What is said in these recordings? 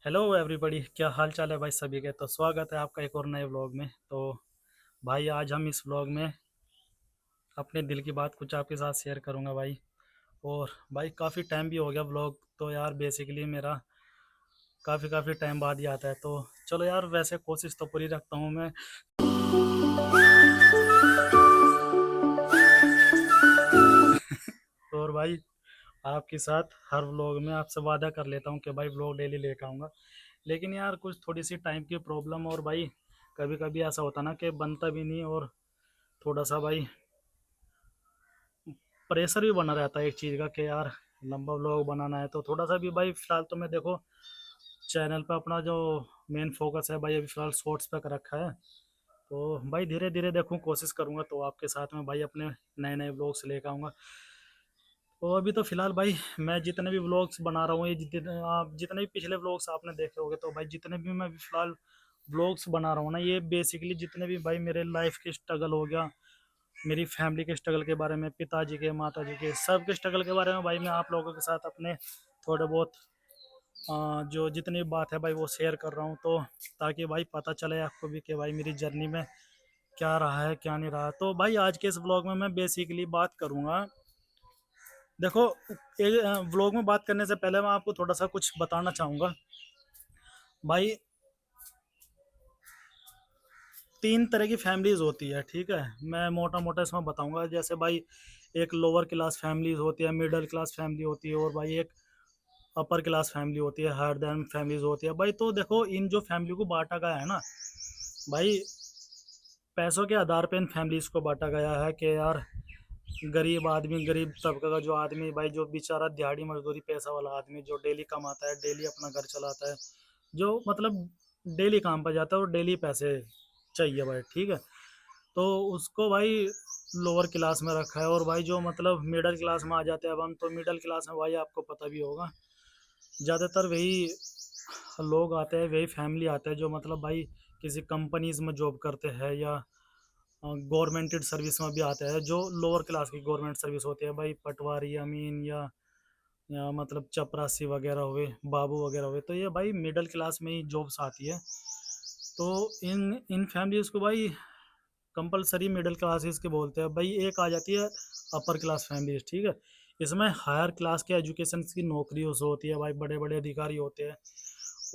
Hello everybody, क्या हाल चाल है भाई सभी के। तो स्वागत है आपका एक और नए व्लॉग में। तो भाई आज हम इस व्लॉग में अपने दिल की बात कुछ आपके साथ शेयर करूंगा भाई। और भाई काफ़ी टाइम भी हो गया व्लॉग तो यार बेसिकली मेरा काफ़ी काफ़ी टाइम बाद ही आता है। तो चलो यार, वैसे कोशिश तो पूरी रखता हूँ मैं। तो और भाई आपके साथ हर व्लॉग में आपसे वादा कर लेता हूँ कि भाई व्लॉग डेली लेकर आऊँगा। लेकिन यार कुछ थोड़ी सी टाइम की प्रॉब्लम, और भाई कभी कभी ऐसा होता ना कि बनता भी नहीं, और थोड़ा सा भाई प्रेशर भी बना रहता है एक चीज़ का कि यार लंबा व्लॉग बनाना है। तो थोड़ा सा भी भाई फिलहाल तो मैं देखो चैनल पे अपना जो मेन फोकस है भाई अभी फिलहाल शॉर्ट्स पे कर रखा है। तो भाई धीरे धीरे देखूँ, कोशिश करूँगा तो आपके साथ में भाई अपने नए नए व्लॉग्स लेकर आऊँगा। तो अभी तो फिलहाल भाई मैं जितने भी व्लॉग्स बना रहा हूँ, ये जितने आप जितने भी पिछले व्लॉग्स आपने देखे होंगे, तो भाई जितने भी मैं अभी फिलहाल व्लॉग्स बना रहा हूँ ना, ये बेसिकली जितने भी भाई मेरे लाइफ के स्ट्रगल हो गया, मेरी फैमिली के स्ट्रगल के बारे में, पिताजी के माताजी के सब के स्ट्रगल के बारे में भाई मैं आप लोगों के साथ अपने थोड़े बहुत जो जितनी बात है भाई वो शेयर कर रहा हूँ। तो ताकि भाई पता चले आपको भी कि भाई मेरी जर्नी में क्या रहा है क्या नहीं रहा। तो भाई आज के इस ब्लॉग में मैं बेसिकली बात करूँगा। देखो, एक व्लॉग में बात करने से पहले मैं आपको थोड़ा सा कुछ बताना चाहूँगा भाई। तीन तरह की फैमिलीज होती है, ठीक है। मैं मोटा मोटा इसमें बताऊंगा। जैसे भाई एक लोअर क्लास फैमिलीज होती है, मिडिल क्लास फैमिली होती है, और भाई एक अपर क्लास फैमिली होती है, हायर देन फैमिलीज होती है भाई। तो देखो इन जो फैमिली को बांटा गया है ना भाई, पैसों के आधार पे इन फैमिलीज को बांटा गया है कि यार गरीब आदमी, गरीब तबके का जो आदमी भाई, जो बेचारा दिहाड़ी मजदूरी पैसा वाला आदमी जो डेली कमाता है, डेली अपना घर चलाता है, जो मतलब डेली काम पर जाता है और डेली पैसे चाहिए भाई, ठीक है। तो उसको भाई लोअर क्लास में रखा है। और भाई जो मतलब मिडिल क्लास में आ जाते हैं अब हम, तो मिडिल क्लास में भाई आपको पता भी होगा ज़्यादातर वही लोग आते हैं, वही फैमिली आते हैं जो मतलब भाई किसी कंपनीज में जॉब करते हैं, या गवर्नमेंटेड सर्विस में भी आते हैं, जो लोअर क्लास की गवर्नमेंट सर्विस होती है भाई, पटवारी अमीन या मतलब चपरासी वगैरह हुए, बाबू वगैरह हुए। तो ये भाई मिडिल क्लास में ही जॉब्स आती है। तो इन इन फैमिलीज को भाई कंपलसरी मिडिल क्लासेस के बोलते हैं भाई। एक आ जाती है अपर क्लास फैमिलीज, ठीक है। इसमें हायर क्लास के एजुकेशन की नौकरी होती है भाई, बड़े बड़े अधिकारी होते हैं।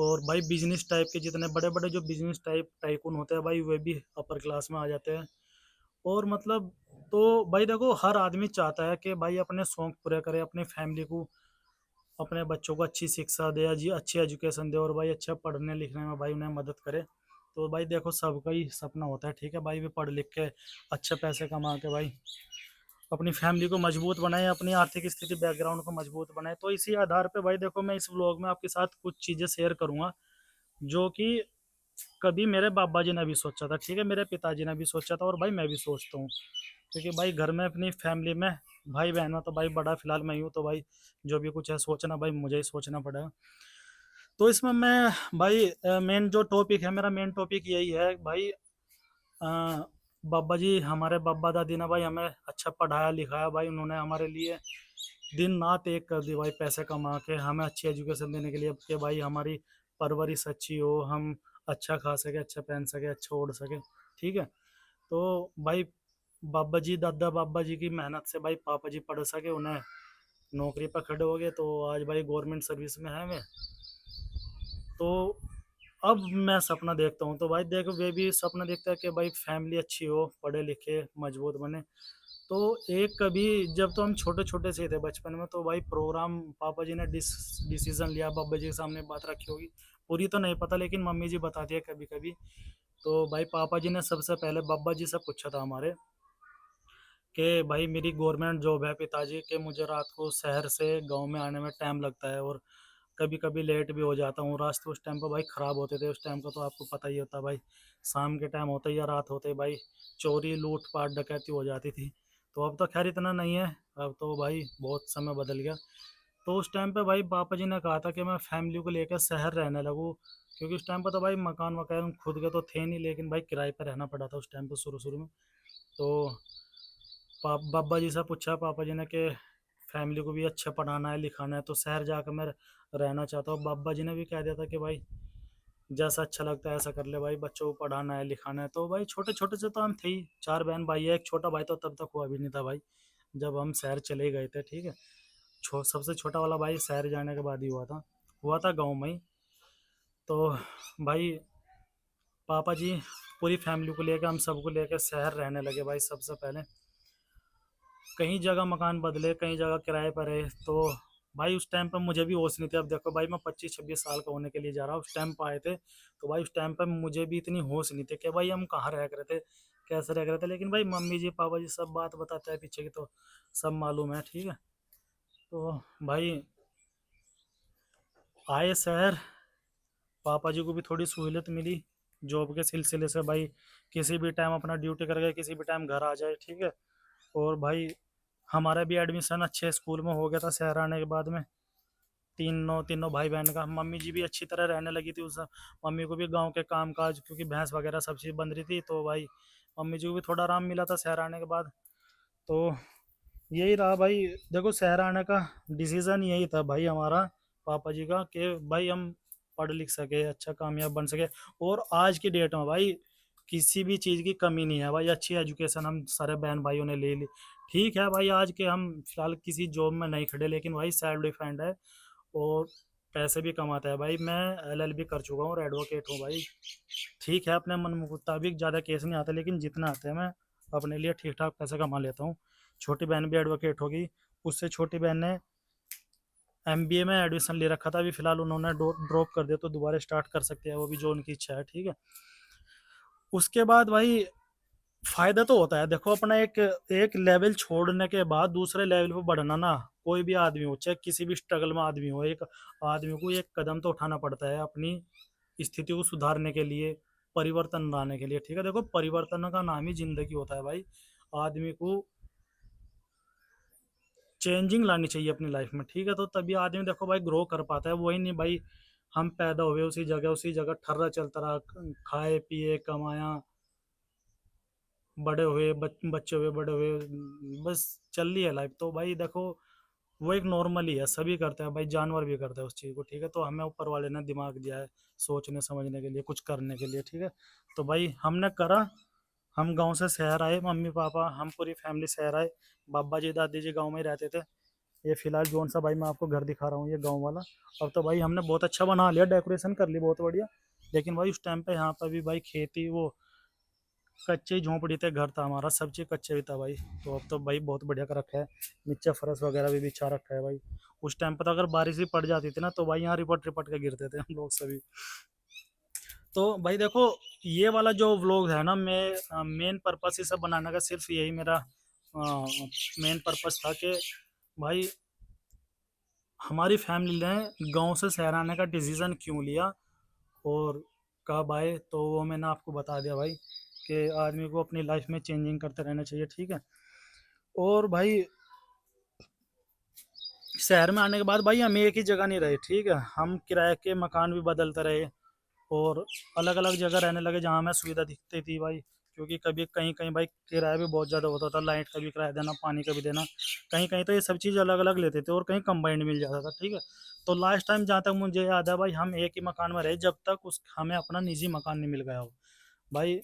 और भाई बिजनेस टाइप के जितने बड़े बड़े जो बिजनेस टाइप टाइकून होते हैं भाई, वे भी अपर क्लास में आ जाते हैं। और मतलब तो भाई देखो हर आदमी चाहता है कि भाई अपने शौक पूरे करे, अपनी फैमिली को, अपने बच्चों को अच्छी शिक्षा दे, जी अच्छी एजुकेशन दे, और भाई अच्छा पढ़ने लिखने में भाई उन्हें मदद करे। तो भाई देखो सबका ही सपना होता है, ठीक है भाई, भी पढ़ लिख के अच्छे पैसे कमा के भाई अपनी फैमिली को मजबूत बनाए, अपनी आर्थिक स्थिति बैकग्राउंड को मजबूत बनाए। तो इसी आधार पे भाई देखो मैं इस व्लॉग में आपके साथ कुछ चीज़ें शेयर करूंगा जो कि कभी मेरे बाबा जी ने भी सोचा था, ठीक है, मेरे पिताजी ने भी सोचा था, और भाई मैं भी सोचता हूँ। क्योंकि भाई घर में अपनी फैमिली में भाई बहन में तो भाई बड़ा फिलहाल मैं ही हूँ, तो भाई जो भी कुछ है सोचना भाई मुझे ही सोचना पड़ेगा। तो इसमें मैं भाई मेन जो टॉपिक है, मेरा मेन टॉपिक यही है भाई। बाबा जी, हमारे बाबा दादी ने भाई हमें अच्छा पढ़ाया लिखाया भाई, उन्होंने हमारे लिए दिन रात एक कर दी भाई, पैसे कमा के हमें अच्छी एजुकेशन देने के लिए कि भाई हमारी परवरिश अच्छी हो, हम अच्छा खा सके, अच्छा पहन सके, अच्छा ओढ़ सके, ठीक है। तो भाई बाबा जी, दादा बाबा जी की मेहनत से भाई पापा जी पढ़ सके, उन्हें नौकरी पर खड़े हो गए, तो आज भाई गवर्नमेंट सर्विस में है मैं। तो अब मैं सपना देखता हूँ, तो भाई देखो वे भी सपना देखता है कि भाई फैमिली अच्छी हो, पढ़े लिखे मजबूत बने। तो एक कभी जब तो हम छोटे छोटे से थे बचपन में, तो भाई प्रोग्राम पापा जी ने डिसीजन लिया, बाबा जी के सामने बात रखी होगी, पूरी तो नहीं पता लेकिन मम्मी जी बताती है कभी कभी। तो भाई पापा जी ने सबसे पहले बाबा जी से पूछा था हमारे कि भाई मेरी गवर्नमेंट जॉब है पिताजी, के मुझे रात को शहर से गांव में आने में टाइम लगता है, और कभी कभी लेट भी हो जाता हूँ। रास्ते उस टाइम पर भाई ख़राब होते थे, उस टाइम का तो आपको पता ही होता भाई, शाम के टाइम होते या रात होते भाई चोरी लूट पाट डकैती हो जाती थी। तो अब तो खैर इतना नहीं है, अब तो भाई बहुत समय बदल गया। तो उस टाइम पे भाई पापा जी ने कहा था कि मैं फैमिली को लेकर शहर रहने लगूँ, क्योंकि उस टाइम पर तो भाई मकान वकान खुद के तो थे नहीं, लेकिन भाई किराए पर रहना पड़ा था उस टाइम पर शुरू शुरू में। तो बाबा जी से पूछा पापा जी ने कि फैमिली को भी अच्छा पढ़ाना है लिखाना है, तो शहर जाकर मैं रहना चाहता हूँ। बाबा जी ने भी कह दिया था कि भाई जैसा अच्छा लगता है ऐसा कर ले भाई, बच्चों को पढ़ाना है लिखाना है। तो भाई छोटे छोटे से तो हम थे ही, 4 बहन भाई है, एक छोटा भाई तो तब तक हुआ भी नहीं था भाई जब हम शहर चले गए थे, ठीक है। सबसे छोटा वाला भाई शहर जाने के बाद ही हुआ था गाँव में ही। तो भाई पापा जी पूरी फैमिली को लेकर, हम सबको लेकर शहर रहने लगे भाई। सबसे पहले कहीं जगह मकान बदले, कहीं जगह किराए पर रहे। तो भाई उस टाइम पर मुझे भी होश नहीं थी। अब देखो भाई मैं 25-26 साल का होने के लिए जा रहा हूँ, उस टाइम पर आए थे। तो भाई उस टाइम पर मुझे भी इतनी होश नहीं थी कि भाई हम कहाँ रह रहे थे, कैसे रह रहे थे। लेकिन भाई मम्मी जी पापा जी सब बात बताते हैं पीछे की, तो सब मालूम है, ठीक है। तो भाई आए शहर, पापा जी को भी थोड़ी सहूलियत मिली जॉब के सिलसिले से भाई। किसी भी टाइम अपना ड्यूटी करके किसी भी टाइम घर आ जाए, ठीक है। और भाई हमारा भी एडमिशन अच्छे स्कूल में हो गया था शहर आने के बाद में। तीनों तीनों भाई बहन का। मम्मी जी भी अच्छी तरह रहने लगी थी उस। मम्मी को भी गांव के काम काज, क्योंकि भैंस वगैरह सब चीज़ बन रही थी, तो भाई मम्मी जी को भी थोड़ा आराम मिला था शहर आने के बाद। तो यही रहा भाई। देखो शहर आने का डिसीज़न यही था भाई हमारा, पापा जी का, कि भाई हम पढ़ लिख सके, अच्छा कामयाब बन सके। और आज की डेट में भाई किसी भी चीज़ की कमी नहीं है भाई। अच्छी एजुकेशन हम सारे बहन भाइयों ने ले ली। ठीक है भाई आज के हम फिलहाल किसी जॉब में नहीं खड़े, लेकिन भाई सेल्फ डिफेंड है और पैसे भी कमाता है भाई। मैं एलएलबी कर चुका हूँ और एडवोकेट हूँ भाई। ठीक है अपने मन मुताबिक ज़्यादा केस नहीं आते, लेकिन जितना आते हैं मैं अपने लिए ठीक ठाक पैसे कमा लेता हूँ। छोटी बहन भी एडवोकेट होगी, उससे छोटी बहन ने एमबीए में एडमिशन ले रखा था, अभी फिलहाल उन्होंने ड्रॉप कर दिया, तो दोबारा स्टार्ट कर सकते हैं वो भी, जो उनकी इच्छा है, ठीक है। उसके बाद भाई फायदा तो होता है देखो अपना, एक एक लेवल छोड़ने के बाद दूसरे लेवल पे बढ़ना ना, कोई भी आदमी हो, चाहे किसी भी स्ट्रगल में आदमी हो, एक आदमी को एक कदम तो उठाना पड़ता है अपनी स्थिति को सुधारने के लिए, परिवर्तन लाने के लिए, ठीक है। देखो परिवर्तन का नाम ही जिंदगी होता है भाई। आदमी को चेंजिंग लानी चाहिए अपनी लाइफ में, ठीक है। तो तभी आदमी देखो भाई ग्रो कर पाता है। वही नहीं भाई हम पैदा हुए उसी जगह ठर्रा चलता रहा, खाए पिए कमाया, बड़े हुए, बच्चे हुए, बड़े हुए, बस चल रही है लाइफ। तो भाई देखो वो एक नॉर्मल ही है, सभी करते हैं भाई, जानवर भी करते हैं उस चीज़ को, ठीक है। तो हमें ऊपर वाले ने दिमाग दिया है सोचने समझने के लिए, कुछ करने के लिए, ठीक है। तो भाई हमने करा। हम गांव से शहर आए, मम्मी पापा हम पूरी फैमिली शहर आए। बाबा जी दादी जी गांव में ही रहते थे। ये फिलहाल जोन सा भाई मैं आपको घर दिखा रहा हूँ, ये गांव वाला। अब तो भाई हमने बहुत अच्छा बना लिया, डेकोरेशन कर ली बहुत बढ़िया। लेकिन भाई उस टाइम पे यहाँ पर भी भाई खेती, वो कच्चे ही झोंपड़ी थे, घर था हमारा, सब चीज़ कच्चे ही था भाई। तो अब तो भाई बहुत बढ़िया कर रखा है, नीचे फर्श वगैरह भी बिछा रखा है भाई। उस टाइम पर तो अगर बारिश भी पड़ जाती थी ना, तो भाई यहाँ रिपट रिपट के गिरते थे हम लोग सभी। तो भाई देखो ये वाला जो व्लॉग है ना, मैं मेन पर्पस इसे बनाने का सिर्फ यही मेरा मेन पर्पस था कि भाई हमारी फैमिली ने गांव से शहर आने का डिसीज़न क्यों लिया और कब आए, तो वो मैंने आपको बता दिया भाई कि आदमी को अपनी लाइफ में चेंजिंग करते रहना चाहिए, ठीक है। और भाई शहर में आने के बाद भाई हम एक ही जगह नहीं रहे, ठीक है। हम किराए के मकान भी बदलते रहे और अलग अलग जगह रहने लगे जहाँ हमें सुविधा दिखती थी भाई। क्योंकि कभी कहीं कहीं भाई किराया भी बहुत ज़्यादा होता था, लाइट का भी किराया देना, पानी का भी देना। कहीं कहीं तो ये सब चीज़ अलग अलग लेते थे और कहीं कंबाइंड मिल जाता था, ठीक है। तो लास्ट टाइम जहाँ तक मुझे याद है भाई, हम एक ही मकान में रहे जब तक उस हमें अपना निजी मकान नहीं मिल गया हो भाई।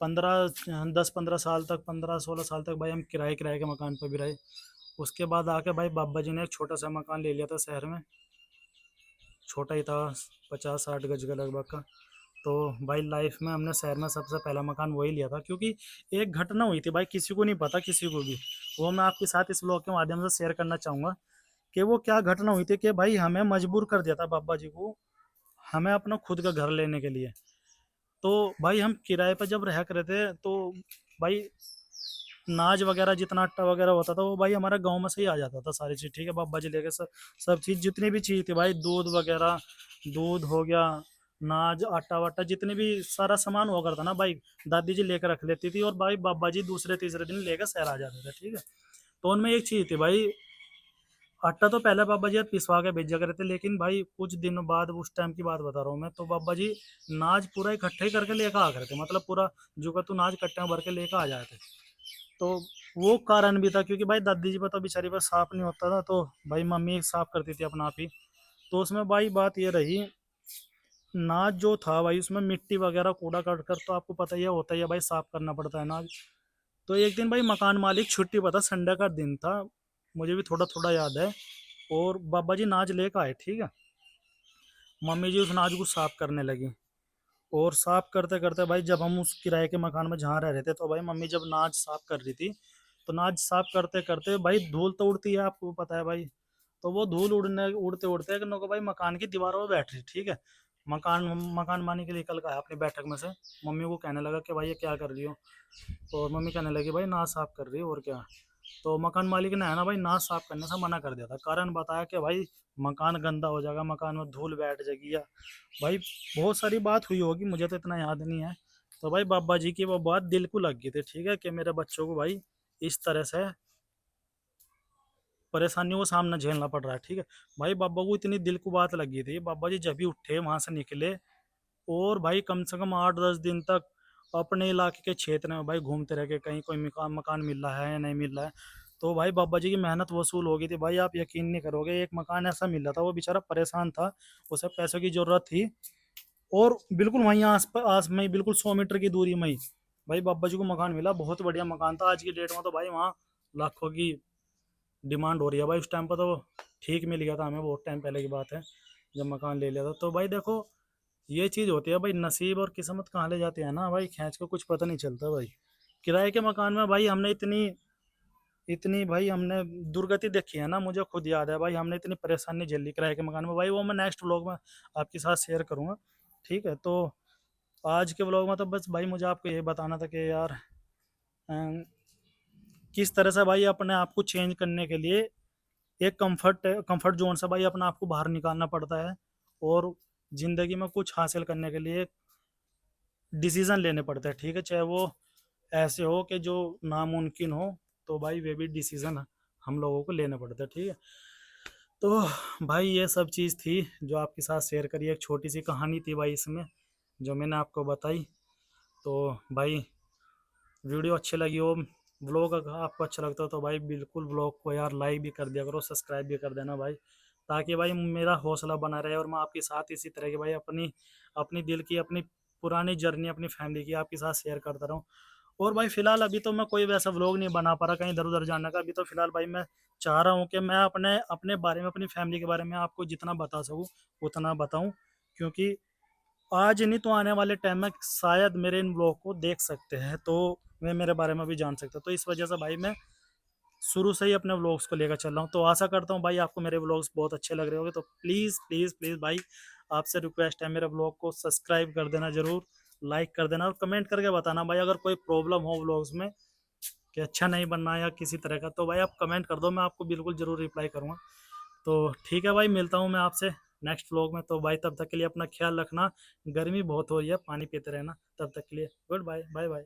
15 10 15 साल तक, 15 16 साल तक भाई हम किराए किराए के मकान पर भी रहे। उसके बाद आके भाई बाबा जी ने एक छोटा सा मकान ले लिया था शहर में, छोटा ही था, 50-60 गज का लगभग का। तो भाई लाइफ में हमने शहर में सबसे पहला मकान वही लिया था, क्योंकि एक घटना हुई थी भाई, किसी को नहीं पता, किसी को भी। वो मैं आपके साथ इस ब्लॉग के माध्यम से शेयर करना चाहूँगा कि वो क्या घटना हुई थी कि भाई हमें मजबूर कर दिया था बाबा जी को, हमें अपना खुद का घर लेने के लिए। तो भाई हम किराए पर जब रह करे थे, तो भाई नाज वगैरह जितना आटा वगैरह होता था वो भाई हमारा गांव में से ही आ जाता था सारी चीज़, ठीक है। बाबा जी लेके सब चीज़ जितनी भी चीज़ थी भाई, दूध वगैरह, दूध हो गया, नाज आटा वाटा, जितने भी सारा सामान हुआ करता ना भाई, दादी जी लेकर रख लेती थी और भाई बाबा जी दूसरे तीसरे दिन लेकर शहर आ जाते थे, ठीक है। तो उनमें एक चीज़ थी भाई, आटा तो पहले बाबा जी यार पिसवा के भेजा करते थे, लेकिन भाई कुछ दिनों बाद, उस टाइम की बात बता रहा हूँ मैं, तो बाबा जी नाज पूरा इकट्ठे ही करके लेकर आ करते, मतलब पूरा जुगतू नाज कट्टे में भर के लेकर आ जाते। तो वो कारण भी था, क्योंकि भाई दादी जी पर तो बेचारी पर साफ नहीं होता था, तो भाई मम्मी साफ करती थी अपना आप ही। तो उसमें भाई बात ये रही, नाज जो था भाई उसमें मिट्टी वगैरह कूड़ा कर कर तो आपको पता ही है, होता ही है भाई, साफ करना पड़ता है नाज। तो एक दिन भाई मकान मालिक छुट्टी पर था, संडे का दिन था, मुझे भी थोड़ा थोड़ा याद है। और बाबा जी नाज लेकर आए, ठीक है। मम्मी जी उस नाज को साफ करने लगी। और साफ करते करते भाई जब हम उस किराए के मकान में जहाँ रह रहे थे, तो भाई मम्मी जब नाज साफ कर रही थी, तो नाज साफ करते करते भाई धूल तो उड़ती है, आपको पता है भाई। तो वो धूल उड़ते उड़ते एक नको भाई मकान की दीवारों में बैठ रही, ठीक है। मकान मकान मानी के लिए निकल का है अपनी बैठक में से, मम्मी को कहने लगा कि भाई ये क्या कर रही हो। और मम्मी कहने लगी भाई नाश साफ कर रही हो और क्या। तो मकान मालिक ने है ना भाई नाश साफ करने से मना कर दिया था, कारण बताया कि भाई मकान गंदा हो जाएगा, मकान में धूल बैठ जाएगी, या भाई बहुत सारी बात हुई होगी, मुझे तो इतना याद नहीं है। तो भाई बाबा जी की वो बात दिल को लग गई थी, ठीक है, कि मेरे बच्चों को भाई इस तरह से परेशानियों का सामना झेलना पड़ रहा है, ठीक है। भाई बाबा को इतनी दिल को बात लगी थी, बाबा जी जब भी उठे वहां से निकले, और भाई कम से कम 8-10 दिन तक अपने इलाके के क्षेत्र में भाई घूमते रह गए, कहीं कोई मकान मकान मिल रहा है या नहीं मिल रहा है। तो भाई बाबा जी की मेहनत वसूल हो गई थी भाई, आप यकीन नहीं करोगे, एक मकान ऐसा मिल रहा था, वो बेचारा परेशान था, उसे पैसों की जरूरत थी। और बिल्कुल वहीं आस में ही, बिल्कुल 100 मीटर की दूरी में ही भाई बाबा जी को मकान मिला, बहुत बढ़िया मकान था। आज की डेट में तो भाई वहाँ लाखों की डिमांड हो रही है भाई, उस टाइम पर तो ठीक मिल गया था हमें, बहुत टाइम पहले की बात है जब मकान ले लिया था। तो भाई देखो, ये चीज़ होती है भाई, नसीब और किस्मत कहाँ ले जाती है ना भाई, खींच को कुछ पता नहीं चलता भाई। किराए के मकान में भाई हमने इतनी इतनी भाई हमने दुर्गति देखी है ना, मुझे खुद याद है भाई, हमने इतनी परेशानी झेली किराए के मकान में भाई, वो मैं नेक्स्ट व्लॉग में आपके साथ शेयर करूंगा, ठीक है। तो आज के व्लॉग में तो बस भाई मुझे आपको ये बताना था कि यार अम, किस तरह से भाई अपने आप को चेंज करने के लिए एक कंफर्ट जोन से भाई अपने आप को बाहर निकालना पड़ता है, और ज़िंदगी में कुछ हासिल करने के लिए डिसीज़न लेने पड़ते हैं, ठीक है, चाहे वो ऐसे हो कि जो नामुमकिन हो, तो भाई वे भी डिसीज़न हम लोगों को लेने पड़ते हैं, ठीक है। तो भाई ये सब चीज़ थी जो आपके साथ शेयर करी, एक छोटी सी कहानी थी भाई इसमें, जो मैंने आपको बताई। तो भाई वीडियो अच्छी लगी हो, ब्लॉग अगर आपको अच्छा लगता हो, तो भाई बिल्कुल ब्लॉग को यार लाइक भी कर दिया करो, सब्सक्राइब भी कर देना भाई, ताकि भाई मेरा हौसला बना रहे, और मैं आपके साथ इसी तरह की भाई अपनी अपनी दिल की, अपनी पुरानी जर्नी, अपनी फैमिली की आपके साथ शेयर करता रहूँ। और भाई फिलहाल अभी तो मैं कोई वैसा व्लॉग नहीं बना पा रहा कहीं इधर उधर जाने का, अभी तो फिलहाल भाई मैं चाह रहा हूँ कि मैं अपने अपने बारे में, अपनी फैमिली के बारे में आपको जितना बता सकूँ उतना बताऊँ, क्योंकि आज नहीं तो आने वाले टाइम में शायद मेरे इन ब्लॉग को देख सकते हैं, तो वे मेरे बारे में भी जान सकते हैं। तो इस वजह से भाई मैं शुरू से ही अपने व्लॉग्स को लेकर चल रहा हूँ। तो आशा करता हूँ भाई आपको मेरे व्लॉग्स बहुत अच्छे लग रहे होंगे। तो प्लीज़ प्लीज़ प्लीज़ भाई आपसे रिक्वेस्ट है, मेरे ब्लॉग को सब्सक्राइब कर देना ज़रूर, लाइक कर देना, और कमेंट करके बताना भाई अगर कोई प्रॉब्लम हो व्लॉग्स में कि अच्छा नहीं बनना या किसी तरह का, तो भाई आप कमेंट कर दो, मैं आपको बिल्कुल ज़रूर रिप्लाई करूँगा। तो ठीक है भाई, मिलता हूँ मैं आपसे नेक्स्ट व्लॉग में। तो भाई तब तक के लिए अपना ख्याल रखना, गर्मी बहुत हो रही है, पानी पीते रहना, तब तक के लिए गुड बाय, बाय बाय।